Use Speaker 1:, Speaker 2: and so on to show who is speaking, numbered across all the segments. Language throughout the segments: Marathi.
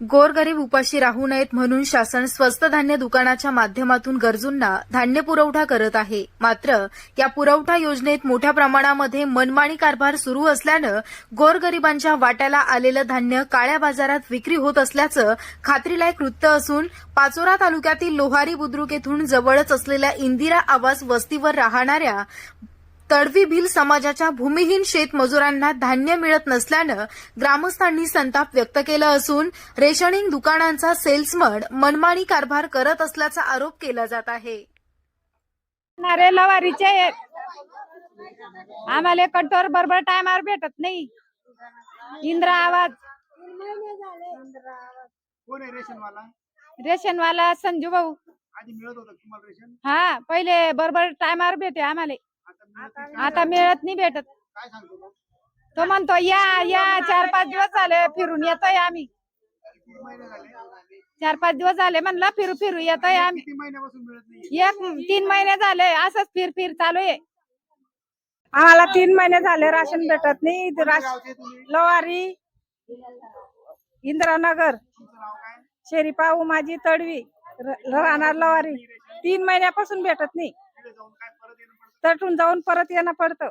Speaker 1: गोरगरीब उपाशी राहू नयेत म्हणून शासन स्वस्त धान्य दुकानाच्या माध्यमातून गरजूंना धान्य पुरवठा करत आहे. मात्र या पुरवठा योजनेत मोठ्या प्रमाणामध्ये मनमानी कारभार सुरू असल्यानं गोरगरिबांच्या वाट्याला आलेलं धान्य काळ्या बाजारात विक्री होत असल्याचं खात्रीलायक वृत्त असून पाचोरा तालुक्यातील लोहारी बुद्रुक येथून जवळच असलेल्या इंदिरा आवास वस्तीवर राहणाऱ्या तडवी भिल समाजाच्या भूमिहीन शेतमजुरांना धान्य मिळत नसल्यानं ग्रामस्थांनी संताप व्यक्त केला असून रेशनिंग दुकानांचा सेल्समन मनमानी कारभार करत असल्याचा आरोप केला जात आहे.
Speaker 2: लवारीचे आम्हाला कटोर बरोबर टायमावर भेटत नाही. इंदिरा आवाज
Speaker 3: कोण आहे रेशनवाला?
Speaker 2: रेशनवाला संजू भाऊ.
Speaker 3: आधी मिळत होतं तुम्हाला रेशन?
Speaker 2: हा, पहिले बरोबर टायमावर भेटे आम्हाला. आता मिळत नाही भेटत.
Speaker 3: काय सांगतो तो?
Speaker 2: तो म्हणतो या या 4-5 दिवस झाले फिरून येतोय आम्ही.
Speaker 3: किती महिने झाले?
Speaker 2: 4-5 दिवस झाले म्हणलं फिरू फिरू येतोय आम्ही.
Speaker 3: किती महिन्यापासून मिळत नाही?
Speaker 2: 3 महिने झाले असंच फिर चालू आहे.
Speaker 4: आम्हाला 3 महिने झाले राशन भेटत नाही.
Speaker 3: गावचे तुम्ही?
Speaker 4: लवारी इंदिरानगर
Speaker 3: तुमचं नाव काय?
Speaker 4: शेरीपा उमाजी तडवी राहणार लवारी. 3 महिन्यापासून भेटत नाही.
Speaker 3: तिकडे जाऊन काय परत येणं पडतं?
Speaker 4: तटून जाऊन परत येणं पडतं.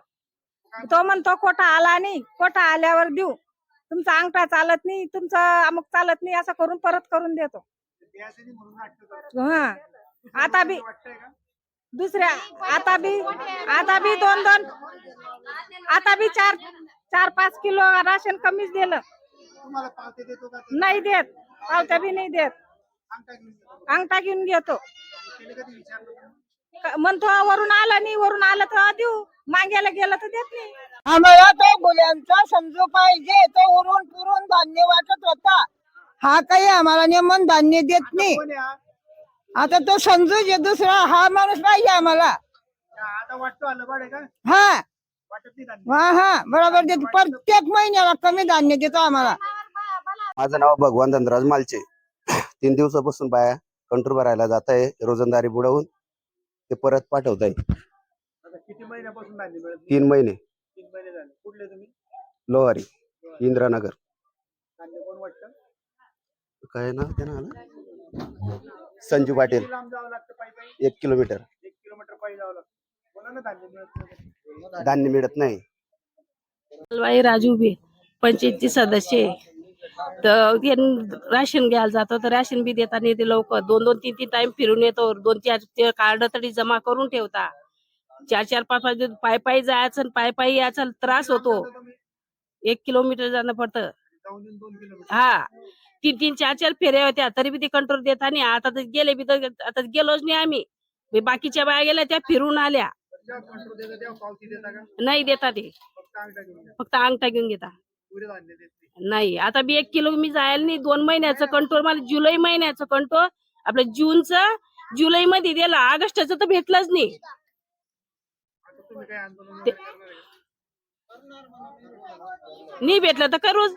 Speaker 4: तो म्हणतो कोटा आला नाही, कोटा आल्यावर देऊ. तुमचा अंगठा चालत नाही, तुमचा अमुक चालत नाही, असं करून परत करून देतो.
Speaker 3: द्यायचं नाही म्हणून नाटकं करतो.
Speaker 4: हा, आता बी
Speaker 3: वाटतंय का?
Speaker 4: दुसऱ्या आता बी 2-2 आता बी 4-5 किलो राशन कमीच दिलं.
Speaker 3: तुम्हाला पावते देतो का?
Speaker 4: नाही देत, पावत्या बी नाही देत.
Speaker 3: सांगता घेऊन येतो.
Speaker 4: अंगठा घेऊन घेतो.
Speaker 3: केलं कधी विचारलं तुम्ही?
Speaker 4: म्हणतो वरून आलं नाही, वरून आलं तर देऊ, मागायला गेलं तर देत नाही.
Speaker 5: आम्हाला तो गुल्यांचा समजू पाहिजे. तो उरून पुरून धान्य वाटत होता. हा काही आम्हाला नेमून धान्य देत नाही.
Speaker 3: कोण आहे हा?
Speaker 5: आता तो समजू जे दुसरा हा माणूस पाहिजे आम्हाला.
Speaker 3: आता वाटतो आलं पाडे का?
Speaker 5: हा
Speaker 3: वाटत नाही धान्य.
Speaker 5: हा बरोबर देतो. प्रत्येक महिन्याला कमी धान्य देतो आम्हाला.
Speaker 6: माझं नाव भगवान धनराज मालचे. 3 दिवसापासून बाया कंट्रोल भरायला जात आहे. रोजंदारी बुडवून ते परत पाठवत आहे.
Speaker 3: आता किती महिन्यापासून धान्य मिळत नाही?
Speaker 6: 3 महिने.
Speaker 3: 3 महिने झाले. कुठले तुम्ही?
Speaker 6: लोहारी इंदिरानगर.
Speaker 3: धान्य कोण वाटतं?
Speaker 6: काय ना त्यानं आलं संजू पाटील.
Speaker 3: किती लांब जावं लागतं पायी पायी?
Speaker 6: 1 किलोमीटर.
Speaker 3: 1 किलोमीटर पायी जावं लागतं. कोणाला धान्य मिळत नाही?
Speaker 6: धान्य मिळत नाही.
Speaker 7: बाई राजू बी पंचायतची सदस्य आहे. तर ते राशन घ्यायला जातो तर राशन बी देता नाही ते लवकर. 2-2, 3-3 टाइम फिरून येतो. 2-4 कार्ड तरी जमा करून ठेवता. 4-4, 5-5 दिवस पायी जायचं, पायी यायचा त्रास होतो. 1 किलोमीटर जाणं पडतं.
Speaker 3: जाऊन येऊन 2 किलोमीटर.
Speaker 7: हा, 3-3, 4-4 फेऱ्या होत्या तरी बी ते कंट्रोल देता नाही. आता तर गेले बी तर आता गेलोच नाही आम्ही. बाकीच्या बाया गेल्या त्या फिरून आल्या.
Speaker 3: जेव्हा कंट्रोल देता तेव्हा पावती देता का?
Speaker 7: नाही देता ते,
Speaker 3: फक्त अंगठा घेऊन जा.
Speaker 7: फक्त अंगठा घेऊन घेता.
Speaker 3: पुरे धान्य देत नाही.
Speaker 7: नाही, आता बी 1 किलो मी जायला नाही. 2 महिन्याचं कंट्रोल, मला जुलै महिन्याचं कंट्रोल आपलं जूनचं जुलै मध्ये दिलं. ऑगस्टचं तर भेटलंच नाही.
Speaker 3: आता तुम्ही काय आंदोलन वगैरे करणार आहे का?
Speaker 7: नाही भेटलं तर करूच.